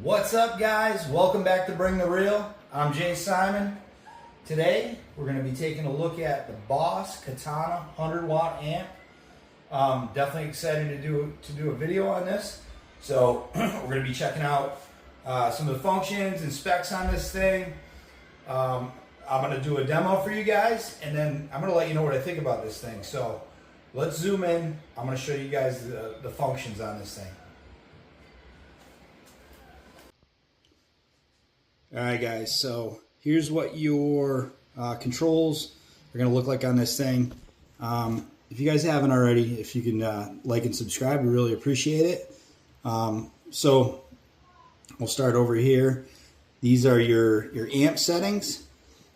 What's up, guys? Welcome back to Bring the Real. I'm Jay Simon. Today we're going to be taking a look at the Boss Katana 100-watt amp. Definitely excited to do a video on this. So we're going to be checking out some of the functions and specs on this thing. I'm going to do a demo for you guys, and then I'm going to let you know what I think about this thing. So let's zoom in. I'm going to show you guys the functions on this thing. All right, guys, so here's what your controls are going to look like on this thing. If you guys haven't already, if you can like and subscribe, we really appreciate it. So we'll start over here. These are your amp settings.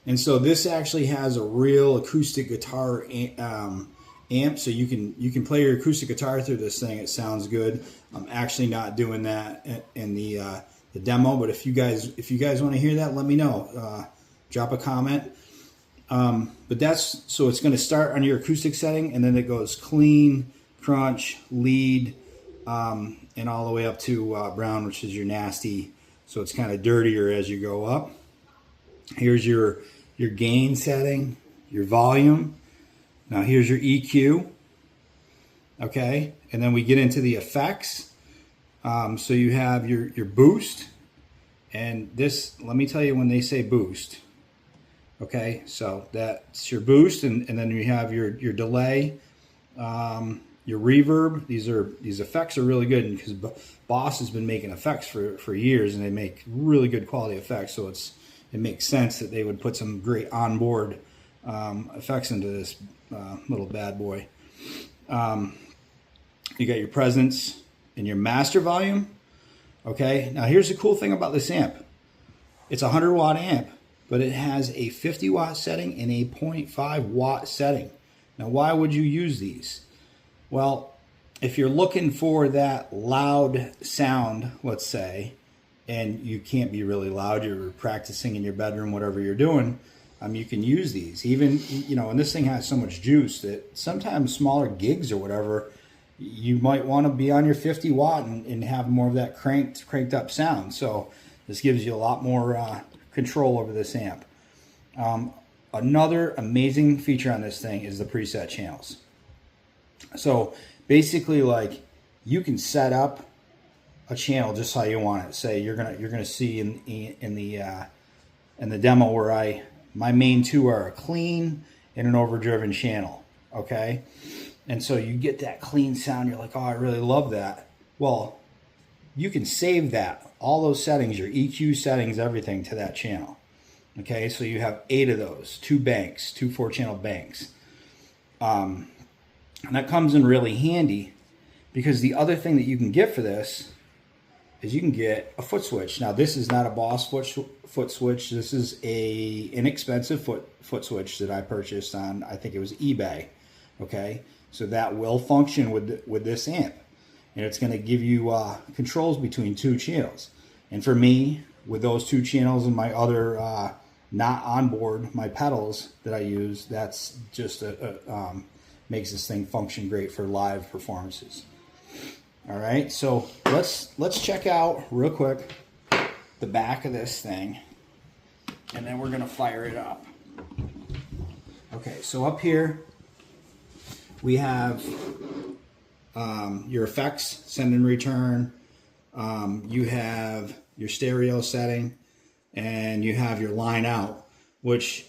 And so this actually has a real acoustic guitar amp, so you can play your acoustic guitar through this thing. It sounds good. I'm actually not doing that in the demo, but if you guys want to hear that, let me know. Drop a comment. But that's, so it's going to start on your acoustic setting, and then it goes clean, crunch, lead, and all the way up to brown, which is your nasty. So it's kind of dirtier as you go up. Here's your gain setting, your volume. Now here's your EQ. Okay, and then we get into the effects. So you have your boost, and this, let me tell you when they say boost. Okay, so that's your boost, and then you have your delay, your reverb. These effects are really good because Boss has been making effects for years, and they make really good quality effects. So it makes sense that they would put some great onboard effects into this little bad boy. You got your presence and your master volume. Okay, now here's the cool thing about this amp. It's a 100-watt amp, but it has a 50-watt setting and a 0.5-watt setting. Now, why would you use these? Well, if you're looking for that loud sound, let's say, and you can't be really loud, you're practicing in your bedroom, whatever you're doing, you can use these. Even, and this thing has so much juice that sometimes smaller gigs or whatever, you might want to be on your 50 watt and have more of that cranked up sound. So this gives you a lot more control over this amp. Another amazing feature on this thing is the preset channels. So basically, like, you can set up a channel just how you want it. Say you're gonna see in the demo where my main two are a clean and an overdriven channel. Okay. And so you get that clean sound. You're like, oh, I really love that. Well, you can save that, all those settings, your EQ settings, everything, to that channel. Okay, so you have 8 of those, 2 banks, 2 4-channel banks. And that comes in really handy because the other thing that you can get for this is you can get a foot switch. Now, this is not a Boss foot switch. This is a inexpensive foot switch that I purchased on, I think it was eBay. Okay, so that will function with this amp, and it's going to give you controls between 2 channels. And for me, with those 2 channels and my other not on board, my pedals that I use, that's just makes this thing function great for live performances. All right, so let's check out real quick the back of this thing, and then we're going to fire it up. Okay, so up here we have your effects, send and return. You have your stereo setting, and you have your line out, which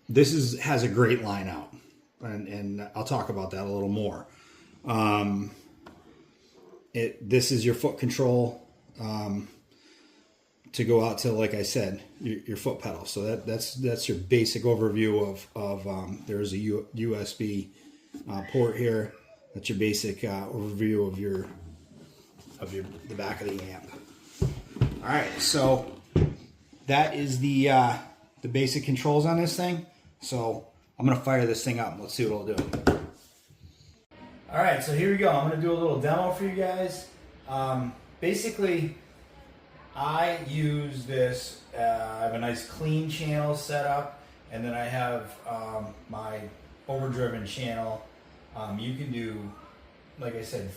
this has a great line out, and I'll talk about that a little more. This is your foot control to go out to, like I said, your foot pedal. So that's your basic overview of there's a USB port here. That's your basic overview of the back of the amp. All right, so that is the basic controls on this thing. So I'm gonna fire this thing up. Let's see what it'll do. All right, so here we go. I'm gonna do a little demo for you guys. Basically, I use this, I have a nice clean channel set up, and then I have my overdriven channel. You can do, like I said,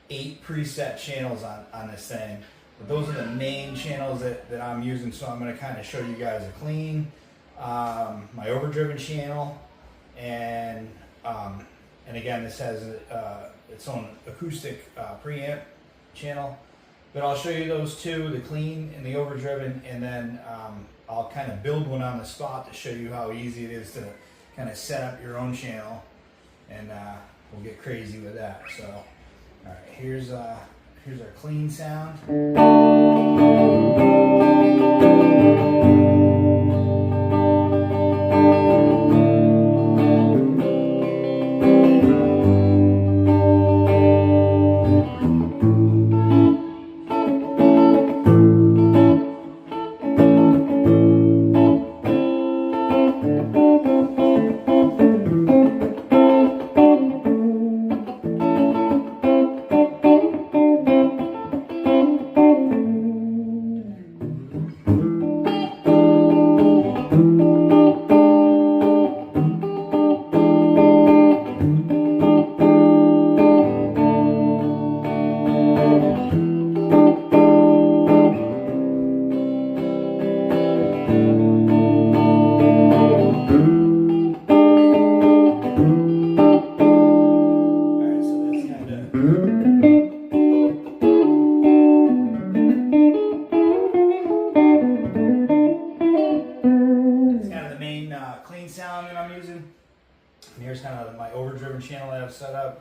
8 preset channels on this thing. But those are the main channels that I'm using, so I'm going to kind of show you guys a clean, my overdriven channel, and again, this has its own acoustic preamp channel. But I'll show you those two, the clean and the overdriven, and then I'll kind of build one on the spot to show you how easy it is to kind of set up your own channel, and we'll get crazy with that. So, all right, here's our clean sound. Clean sound that I'm using. And here's kind of my overdriven channel that I've set up.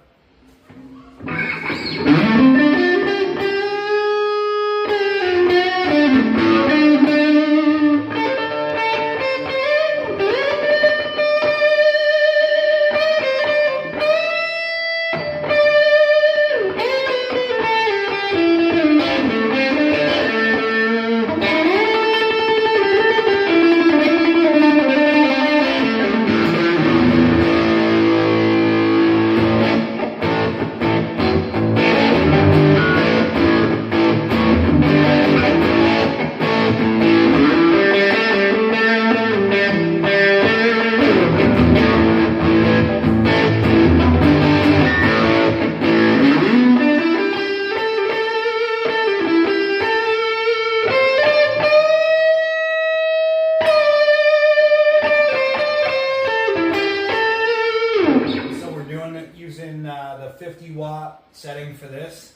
Using the 50-watt setting for this.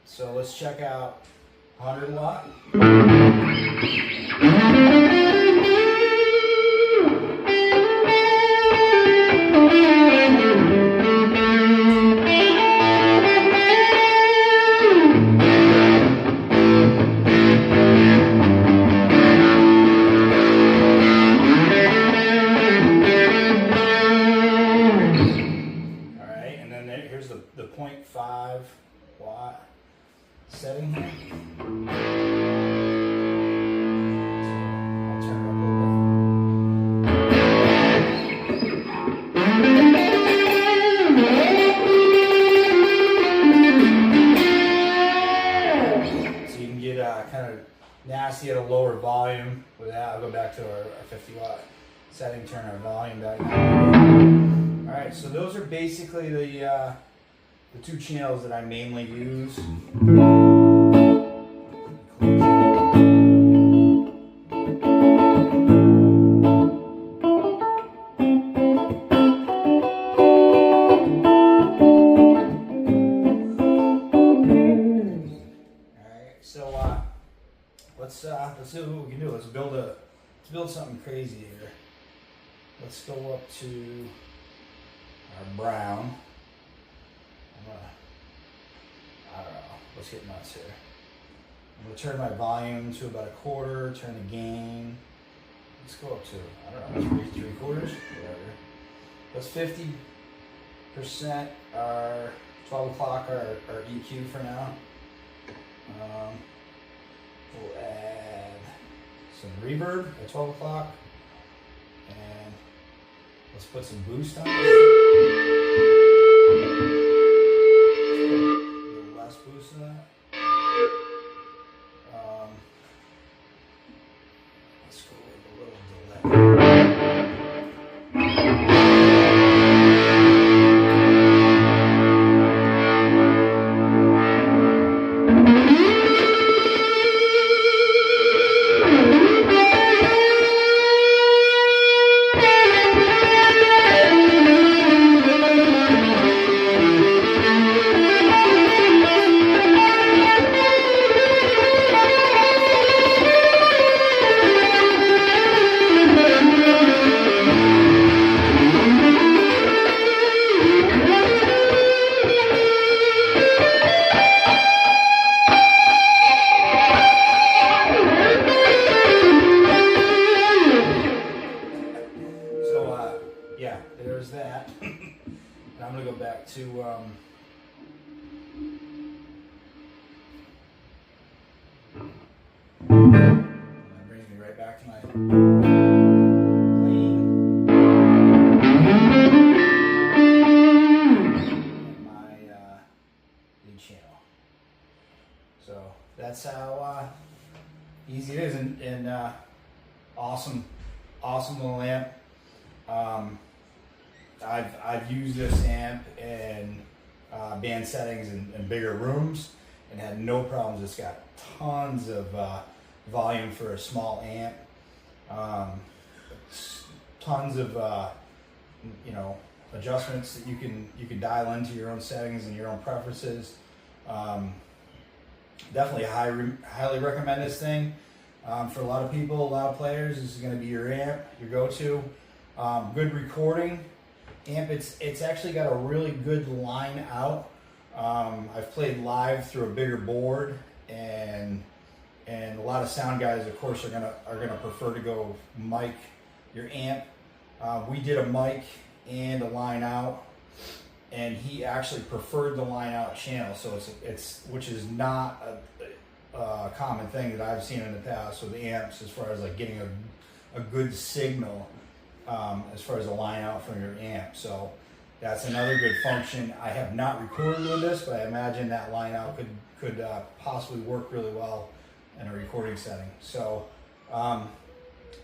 So let's check out 100-watt. Here's the 0.5 watt setting here. I'll turn it up a little bit. So you can get kind of nasty at a lower volume with that. I'll go back to our 50-watt setting, turn our volume back down. Alright, so those are basically the 2 channels that I mainly use. Alright, so let's see what we can do. Let's build something crazy here. Let's go up to our brown. I don't know. Let's get nuts here. I'm going to turn my volume to about 1/4, turn the gain. Let's go up to, I don't know, 3/4, whatever. That's 50%, our 12 o'clock, our EQ for now. We'll add some reverb at 12 o'clock. And let's put some boost on it. Boost in that. Let's go with a little delay. So that's how easy it is, and awesome little amp. I've used this amp in band settings and bigger rooms and had no problems. It's got tons of volume for a small amp. Tons of adjustments that you can dial into your own settings and your own preferences. Definitely highly recommend this thing. For a lot of people, a lot of players, this is going to be your amp, your go-to. Good recording amp. It's actually got a really good line out. I've played live through a bigger board, and a lot of sound guys, of course, are gonna prefer to go mic your amp. We did a mic and a line out, and he actually preferred the line out channel. So it's which is not a common thing that I've seen in the past with amps, as far as like getting a good signal as far as a line out from your amp. So that's another good function. I have not recorded with this, but I imagine that line out could possibly work really well in a recording setting. So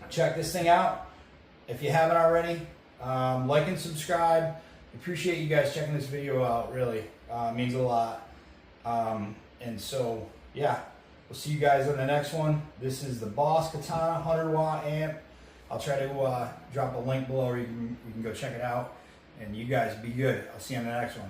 check this thing out if you haven't already. Like and subscribe. Appreciate you guys checking this video out. Really means a lot. And so yeah, we'll see you guys on the next one. This is the Boss Katana 100-watt amp. I'll try to drop a link below where you can go check it out. And you guys be good. I'll see you on the next one.